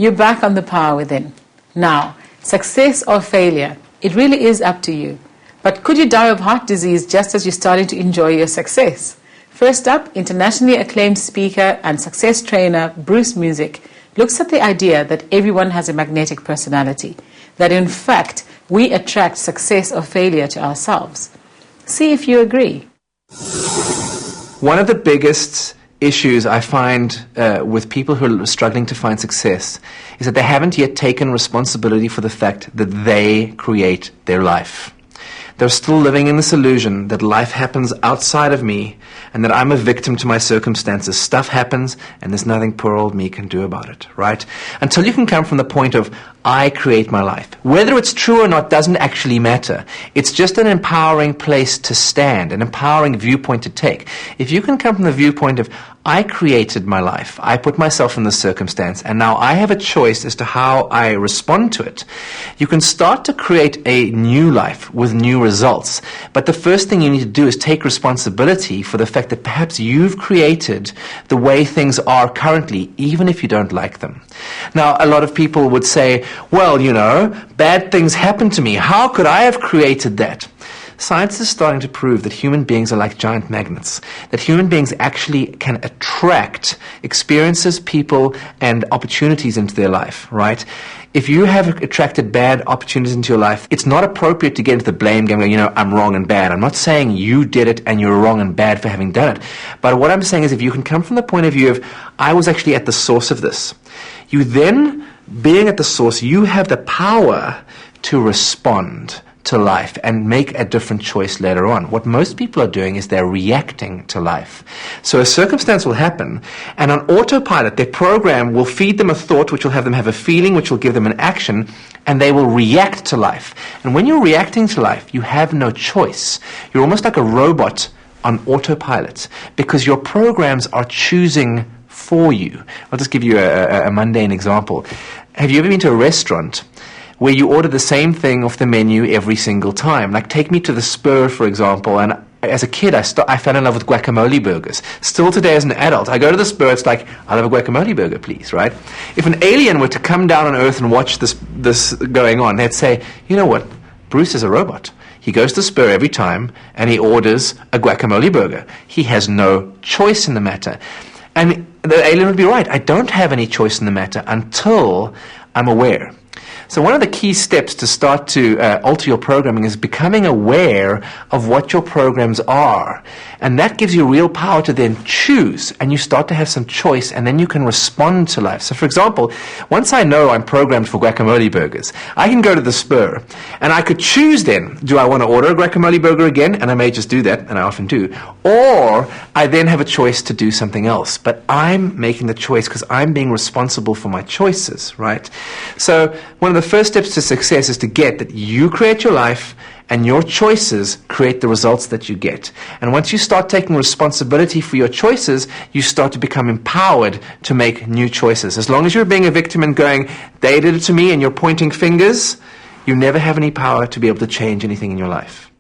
You're back on The Power Within. Now, success or failure, it really is up to you. But could you die of heart disease just as you're starting to enjoy your success? First up, internationally acclaimed speaker and success trainer Bruce Musick looks at the idea that everyone has a magnetic personality, that in fact we attract success or failure to ourselves. See if you agree. One of the biggest issues I find with people who are struggling to find success is that they haven't yet taken responsibility for the fact that they create their life. They're still living in this illusion that life happens outside of me and that I'm a victim to my circumstances. Stuff happens and there's nothing poor old me can do about it, right? Until you can come from the point of, I create my life. Whether it's true or not doesn't actually matter. It's just an empowering place to stand, an empowering viewpoint to take. If you can come from the viewpoint of, I created my life, I put myself in this circumstance, and now I have a choice as to how I respond to it, you can start to create a new life with new results. But the first thing you need to do is take responsibility for the fact that perhaps you've created the way things are currently, even if you don't like them. Now, a lot of people would say, well, you know, bad things happen to me. How could I have created that? Science is starting to prove that human beings are like giant magnets, that human beings actually can attract experiences, people, and opportunities into their life, right? If you have attracted bad opportunities into your life, it's not appropriate to get into the blame game, going, you know, I'm wrong and bad. I'm not saying you did it and you're wrong and bad for having done it. But what I'm saying is if you can come from the point of view of, I was actually at the source of this, you then, being at the source, you have the power to respond to life and make a different choice later on. What most people are doing is they're reacting to life. So a circumstance will happen, and on autopilot, their program will feed them a thought which will have them have a feeling, which will give them an action, and they will react to life. And when you're reacting to life, you have no choice. You're almost like a robot on autopilot because your programs are choosing for you. I'll just give you a mundane example. Have you ever been to a restaurant where you order the same thing off the menu every single time? Like, take me to the Spur, for example, and as a kid, I fell in love with guacamole burgers. Still today as an adult, I go to the Spur, it's like, I'll have a guacamole burger, please, right? If an alien were to come down on Earth and watch this going on, they'd say, you know what, Bruce is a robot. He goes to Spur every time, and he orders a guacamole burger. He has no choice in the matter. And the alien would be right. I don't have any choice in the matter until I'm aware. So one of the key steps to start to alter your programming is becoming aware of what your programs are. And that gives you real power to then choose, and you start to have some choice, and then you can respond to life. So for example, once I know I'm programmed for guacamole burgers, I can go to the Spur, and I could choose then, do I want to order a guacamole burger again? And I may just do that, and I often do. Or I then have a choice to do something else. But I'm making the choice because I'm being responsible for my choices, right? So one of the first steps to success is to get that you create your life and your choices create the results that you get. And once you start taking responsibility for your choices, you start to become empowered to make new choices. As long as you're being a victim and going, they did it to me, and you're pointing fingers, you never have any power to be able to change anything in your life.